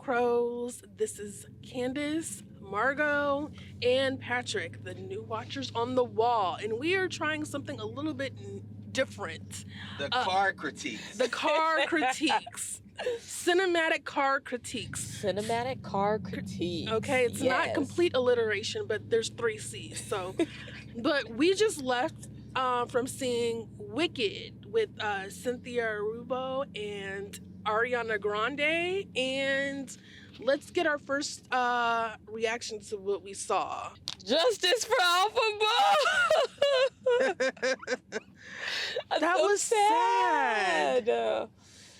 Crows. This is Candace, Margot, and Patrick, the new watchers on the wall. And we are trying something a little bit different. The car critiques. The car critiques. Cinematic car critiques. Cinematic car critiques. Okay, it's not complete alliteration, but there's 3 C's. So, but we just left from seeing Wicked with Cynthia Erivo and Ariana Grande, and let's get our first reaction to what we saw. Justice for Elphaba! That was sad.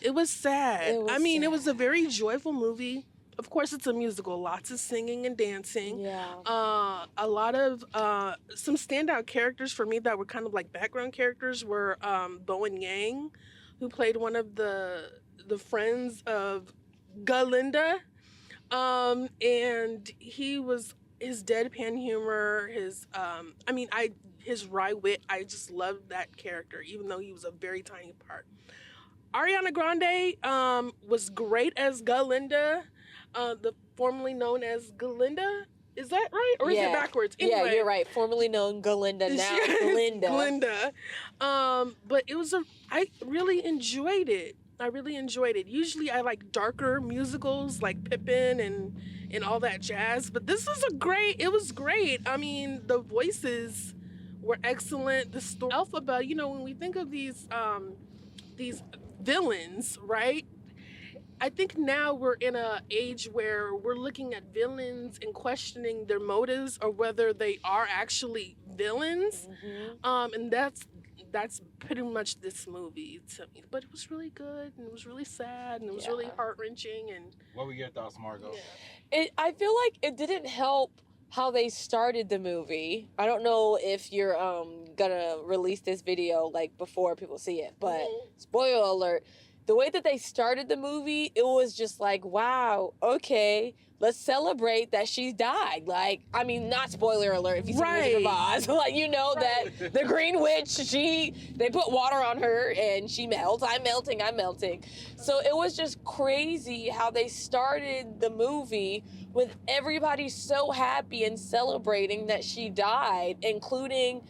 It was sad. It was a very joyful movie. Of course, it's a musical. Lots of singing and dancing. Yeah. A lot of some standout characters for me that were kind of like background characters were Bowen Yang, who played one of the friends of Glinda, and his deadpan humor, his wry wit. I just loved that character, even though he was a very tiny part. Ariana Grande was great as Glinda, formerly known as Glinda. Is that right? Or is it backwards? Anyway, yeah, you're right. Formerly known Glinda, now Glinda. Glinda. But I really enjoyed it. Usually I like darker musicals like Pippin and all that jazz. But this was it was great. I mean, the voices were excellent. The story. Elphaba, when we think of these villains, right? I think now we're in an age where we're looking at villains and questioning their motives or whether they are actually villains. Mm-hmm. And that's pretty much this movie to me. But it was really good, and it was really sad, and it was really heart-wrenching. And what were your thoughts, Margot? Yeah. I feel like it didn't help how they started the movie. I don't know if you're gonna release this video like before people see it, but spoiler alert, the way that they started the movie, it was just like, wow, okay, let's celebrate that she died. Like, I mean, not spoiler alert if you see Wizard of Oz. Like, that the Green Witch, they put water on her and she melts. I'm melting. So it was just crazy how they started the movie with everybody so happy and celebrating that she died, including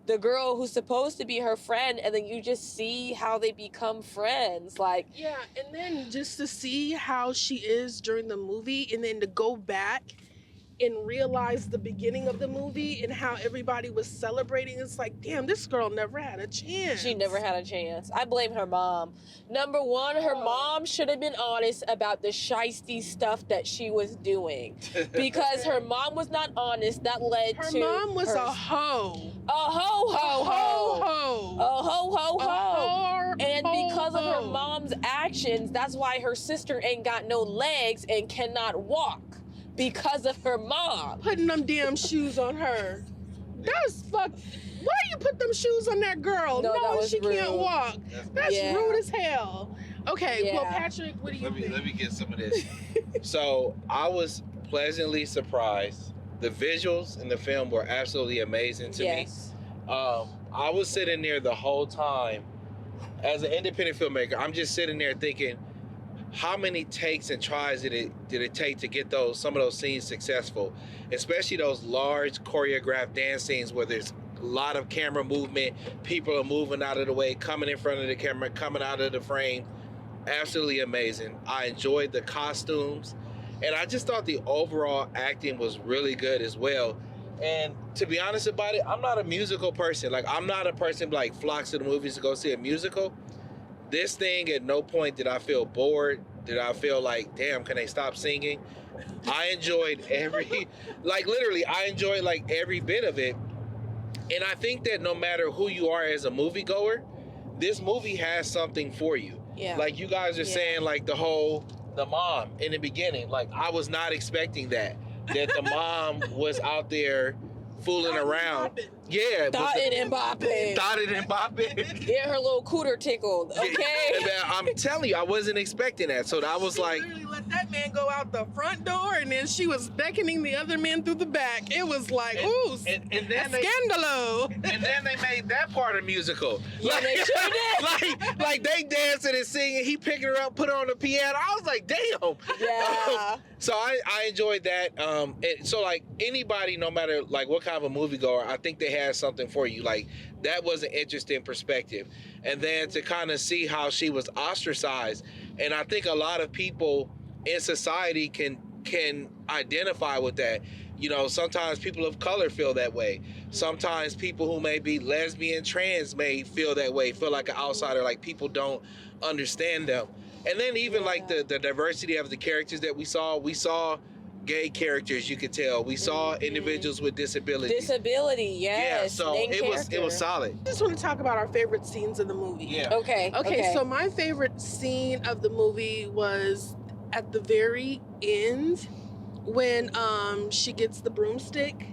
the girl who's supposed to be her friend, and then you just see how they become friends. Like, yeah, and then just to see how she is during the movie, and then to go back and realize the beginning of the movie and how everybody was celebrating. It's like, damn, this girl never had a chance. She never had a chance. I blame her mom. Number one, her mom should have been honest about the shiesty stuff that she was doing. Because her mom was not honest. That led her to... Her mom was a hoe. A ho-ho-ho. A ho-ho-ho. And because of her mom's actions, that's why her sister ain't got no legs and cannot walk. Because of her mom. Putting them damn shoes on her. That's fucked. Why you put them shoes on that girl knowing she rude. Can't walk? That's rude as hell. Okay, well, Patrick, what do you think? Let me get some of this. So, I was pleasantly surprised. The visuals in the film were absolutely amazing to me. I was sitting there the whole time. As an independent filmmaker, I'm just sitting there thinking, how many takes and tries did it take to get some of those scenes successful? Especially those large choreographed dance scenes where there's a lot of camera movement, people are moving out of the way, coming in front of the camera, coming out of the frame. Absolutely amazing. I enjoyed the costumes, and I just thought the overall acting was really good as well. And to be honest about it, I'm not a musical person. Like, I'm not a person who like flocks to the movies to go see a musical. This thing, at no point did I feel bored. Did I feel like, damn, can they stop singing? I enjoyed literally, I enjoyed like every bit of it. And I think that no matter who you are as a moviegoer, this movie has something for you. Yeah. Like you guys are saying, like the mom in the beginning, like I was not expecting that the mom was out there fooling around. Yeah. Dotted and bopping. Get her little cooter tickled, okay? I'm telling you, I wasn't expecting that. So I was like... Literally let that man go out the front door, and then she was beckoning the other men through the back. It was like, ooh, and then scandalo. And then they made that part a musical. Yeah, they sure did. like they dancing and singing. He picking her up, put her on the piano. I was like, damn. Yeah. So I enjoyed that. So like anybody, no matter like what kind of a moviegoer, I think they had something for you. Like that was an interesting perspective. And then to kind of see how she was ostracized. And I think a lot of people in society can identify with that. You know, sometimes people of color feel that way. Sometimes people who may be lesbian, trans may feel that way, feel like an outsider, like people don't understand them. And then even like the diversity of the characters that we saw gay characters, you could tell. We saw individuals with disabilities. Disability, yes. Yeah, so it was solid. I just want to talk about our favorite scenes of the movie. Yeah. Okay. So my favorite scene of the movie was at the very end when she gets the broomstick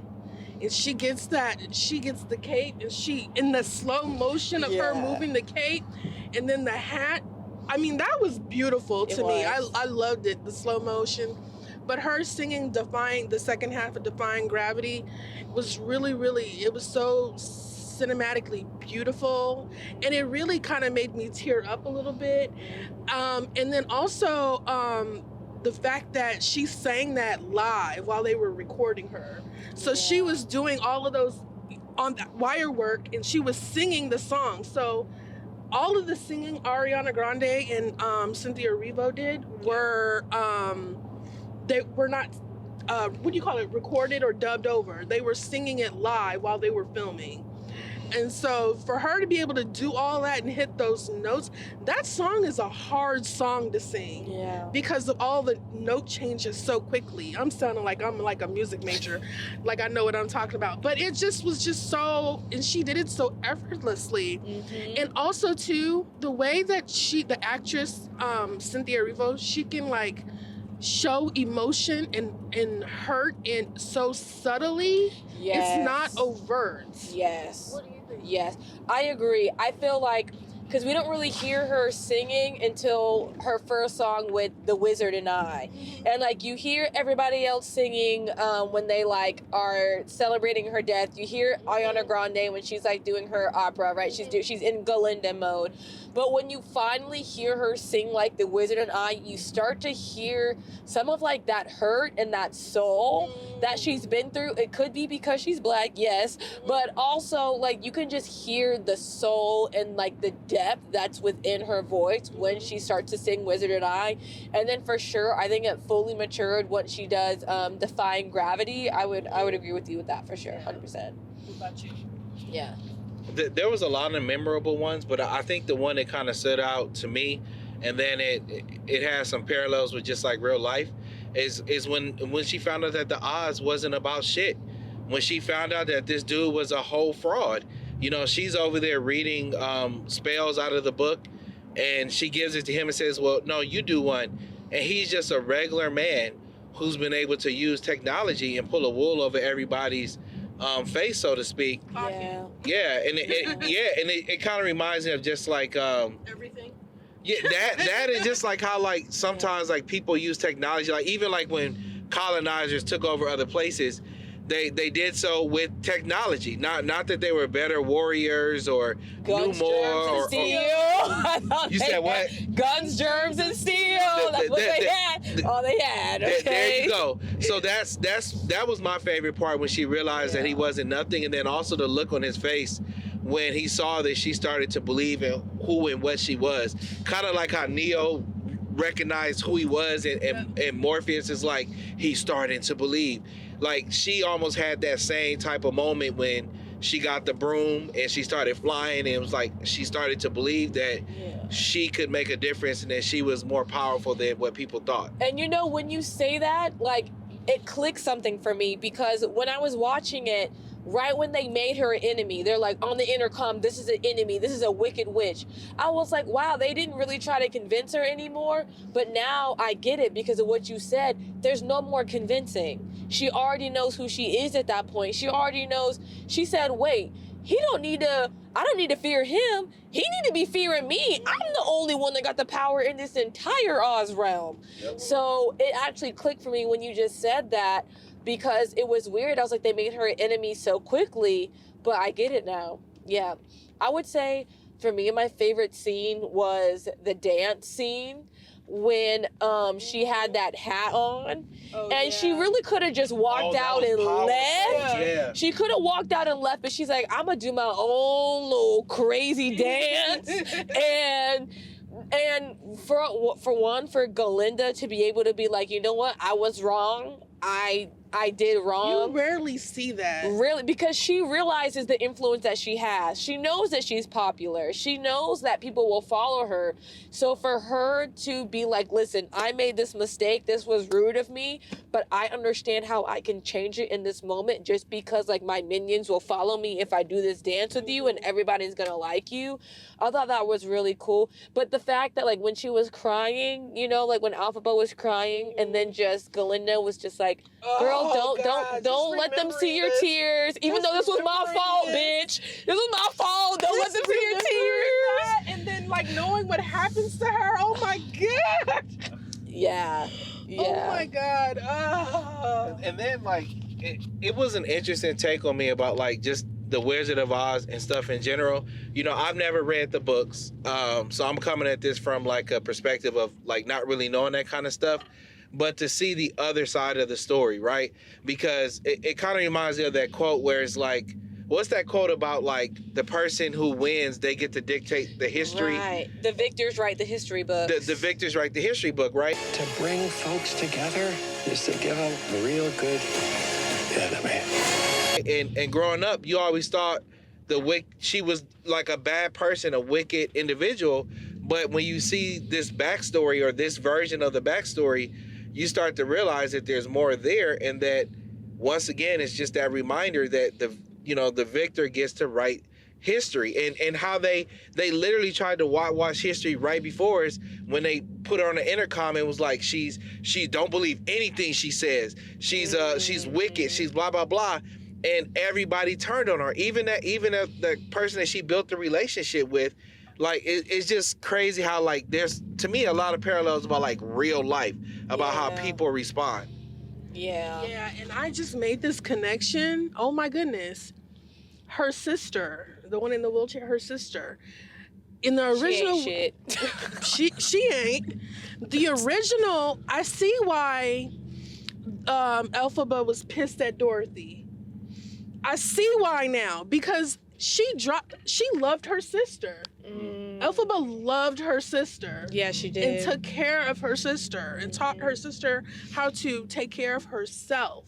and she gets the cape, and she in the slow motion of her moving the cape, and then the hat. I mean, that was beautiful to me. I loved it, the slow motion. But her singing the second half of Defying Gravity was really, really, it was so cinematically beautiful. And it really kind of made me tear up a little bit. And then also the fact that she sang that live while they were recording her. So she was doing all of those on that wire work, and she was singing the song. So all of the singing Ariana Grande and Cynthia Erivo did were they were not what do you call it, recorded or dubbed over. They were singing it live while they were filming. And so for her to be able to do all that and hit those notes, that song is a hard song to sing. Yeah. Because of all the note changes so quickly. I'm sounding like I'm like a music major, like I know what I'm talking about. But it just was just so, and she did it so effortlessly. Mm-hmm. And also too, the way that the actress, Cynthia Erivo, she can like show emotion and hurt and so subtly. Yes. It's not overt. Yes. What do you think? Yes, I agree. I feel like, because we don't really hear her singing until her first song with The Wizard and I. And like you hear everybody else singing when they like are celebrating her death. You hear Ariana Grande when she's like doing her opera, right? She's in Glinda mode. But when you finally hear her sing like The Wizard and I, you start to hear some of like that hurt and that soul that she's been through. It could be because she's black, yes, but also like you can just hear the soul and like the depth that's within her voice when she starts to sing Wizard and I. And then for sure, I think it fully matured once she does Defying Gravity. I would agree with you with that for sure, 100%. What about you? Yeah. There was a lot of memorable ones, but I think the one that kind of stood out to me, and then it has some parallels with just like real life, is when she found out that the Oz wasn't about shit. When she found out that this dude was a whole fraud. You know, she's over there reading spells out of the book, and she gives it to him and says, well, no, you do one. And he's just a regular man who's been able to use technology and pull a wool over everybody's face, so to speak. Yeah. Yeah, and it kind of reminds me of just like Everything. yeah, that is just like how like sometimes like people use technology, like even like when colonizers took over other places, they did so with technology. Not that they were better warriors or Guns, knew more germs, and or steel. You said what? Guns, germs, and steel. That's what they had. All they had. Okay. There you go. So that was my favorite part, when she realized that he wasn't nothing, and then also the look on his face when he saw that she started to believe in who and what she was. Kind of like how Neo recognized who he was, and Morpheus is like, he's starting to believe. Like, she almost had that same type of moment when she got the broom and she started flying, and it was like she started to believe that she could make a difference and that she was more powerful than what people thought. And you know, when you say that, like, it clicked something for me, because when I was watching it, right when they made her an enemy, they're like on the intercom, this is an enemy, this is a wicked witch. I was like, wow, they didn't really try to convince her anymore. But now I get it because of what you said. There's no more convincing. She already knows who she is at that point. She already knows. She said, wait, I don't need to fear him. He need to be fearing me. I'm the only one that got the power in this entire Oz realm. Yep. So it actually clicked for me when you just said that, because it was weird. I was like, they made her an enemy so quickly, but I get it now. Yeah. I would say for me, my favorite scene was the dance scene when she had that hat on. And she really could have just walked out and left. Yeah. She could have walked out and left, but she's like, I'm gonna do my own little crazy dance. and for Glinda to be able to be like, you know what, I was wrong. I did wrong. You rarely see that. Really, because she realizes the influence that she has. She knows that she's popular. She knows that people will follow her. So for her to be like, listen, I made this mistake. This was rude of me, but I understand how I can change it in this moment, just because like my minions will follow me if I do this dance with you and everybody's gonna like you. I thought that was really cool. But the fact that like when she was crying, you know, like when Elphaba was crying and then just Glinda was just like, girl, don't let them see your tears. Even though this was my fault, bitch. This was my fault. Don't let them see your tears. And then like knowing what happens to her. Oh my God. Yeah. Oh my God. And then like it was an interesting take on me about like just the Wizard of Oz and stuff in general. You know, I've never read the books, so I'm coming at this from like a perspective of like not really knowing that kind of stuff. But to see the other side of the story, right? Because it kind of reminds me of that quote where it's like, what's that quote about like the person who wins, they get to dictate the history? Right. The victors write the history book. The victors write the history book, right? To bring folks together is to give them a real good enemy. And growing up, you always thought she was like a bad person, a wicked individual. But when you see this backstory or this version of the backstory, you start to realize that there's more there, and that once again, it's just that reminder that the victor gets to write history, and how they literally tried to watch history right before us when they put her on the intercom and was like, she don't believe anything she says. She's wicked. She's blah blah blah. And everybody turned on her, even the person that she built the relationship with. Like, it's just crazy how, like, there's, to me, a lot of parallels about, like, real life, about how people respond. Yeah. Yeah, and I just made this connection. Oh, my goodness. Her sister, the one in the wheelchair, her sister. In the original... She ain't shit. she ain't. The original, I see why Elphaba was pissed at Dorothy. I see why now, because she loved her sister. Elphaba loved her sister. Yeah, she did. And took care of her sister and taught her sister how to take care of herself.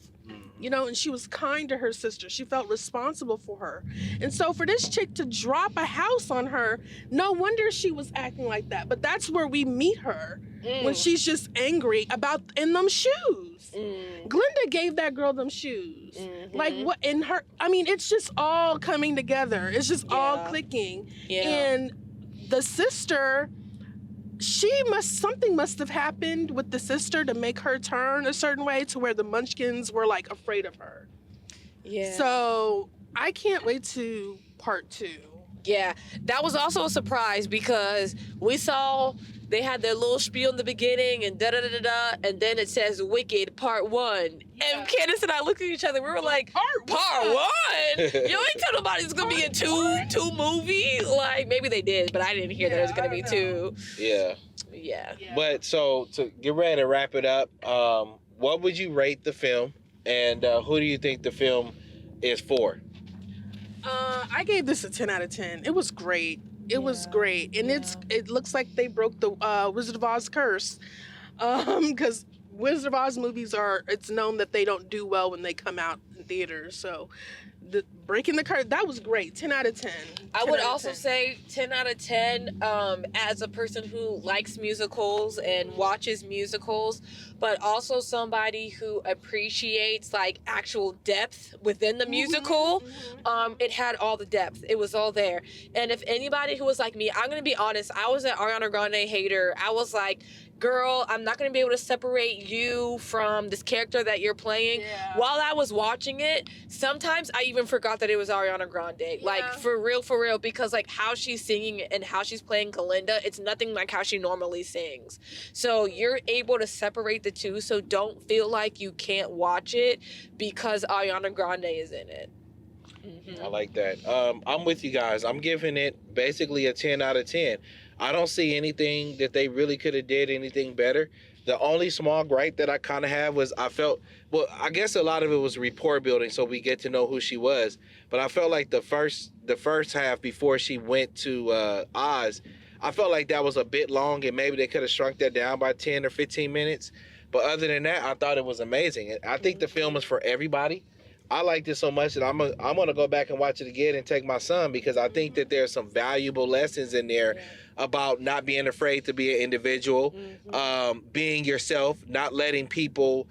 You know, and she was kind to her sister. She felt responsible for her. And so for this chick to drop a house on her, no wonder she was acting like that. But that's where we meet her, when she's just angry about in them shoes. Glinda gave that girl them shoes. Like what in her, I mean, it's just all coming together. It's just all clicking. Yeah. And the sister, something must have happened with the sister to make her turn a certain way to where the Munchkins were like afraid of her. Yeah. So I can't wait to part 2. Yeah, that was also a surprise, because we saw they had their little spiel in the beginning and da-da-da-da-da, and then it says Wicked Part 1. And Candace and I looked at each other, we were like, Part 1? You ain't tell nobody it's gonna be in two movies? Like, maybe they did, but I didn't hear that it was gonna be 2. Yeah. Yeah. But so to get ready to wrap it up, what would you rate the film, and who do you think the film is for? I gave this a 10 out of 10. It was great. It was great. And it looks like they broke the Wizard of Oz curse. Because Wizard of Oz movies it's known that they don't do well when they come out in theaters. So breaking the curse, that was great. 10 out of 10. I would also say 10 out of 10 as a person who likes musicals and watches musicals, but also somebody who appreciates like actual depth within the musical. It had all the depth. It was all there. And if anybody who was like me, I'm going to be honest, I was an Ariana Grande hater. I was like, girl, I'm not going to be able to separate you from this character that you're playing. Yeah. While I was watching it, sometimes I even forgot that it was Ariana Grande. Yeah. Like, for real, because, like, how she's singing and how she's playing Glinda, it's nothing like how she normally sings. So you're able to separate the two, so don't feel like you can't watch it because Ariana Grande is in it. I like that. I'm with you guys. I'm giving it basically a 10 out of 10. I don't see anything that they really could have did anything better. The only small gripe that I kind of have was I felt, well, I guess a lot of it was rapport building, so we get to know who she was. But I felt like the first half before she went to Oz, I felt like that was a bit long, and maybe they could have shrunk that down by 10 or 15 minutes. But other than that, I thought it was amazing. I think the film is for everybody. I liked it so much that I'm gonna go back and watch it again and take my son, because I think that there's some valuable lessons in there about not being afraid to be an individual, being yourself, not letting people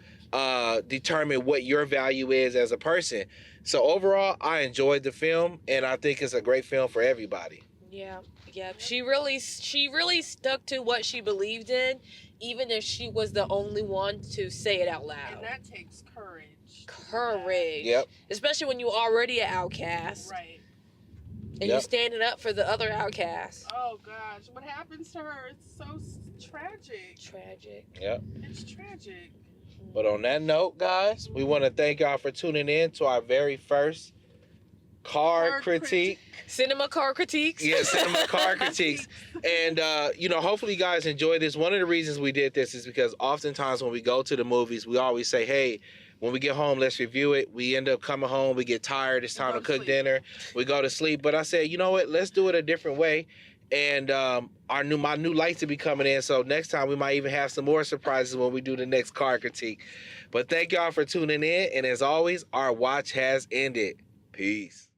determine what your value is as a person. So overall, I enjoyed the film, and I think it's a great film for everybody. Yeah. She really stuck to what she believed in, even if she was the only one to say it out loud. And that takes courage. Yep. Especially when you already an outcast. Right. And you're standing up for the other outcasts. Oh gosh, what happens to her? It's so tragic. Yep. It's tragic. But on that note, guys, we want to thank y'all for tuning in to our very first car critique. Cinema car critiques. Yeah, cinema car critiques. And, hopefully you guys enjoy this. One of the reasons we did this is because oftentimes when we go to the movies, we always say, hey, when we get home, let's review it. We end up coming home, we get tired, it's time to cook dinner, we go to sleep. But I said, you know what, let's do it a different way. And my new lights will be coming in, so next time we might even have some more surprises when we do the next car critique. But thank y'all for tuning in, and as always, our watch has ended. Peace.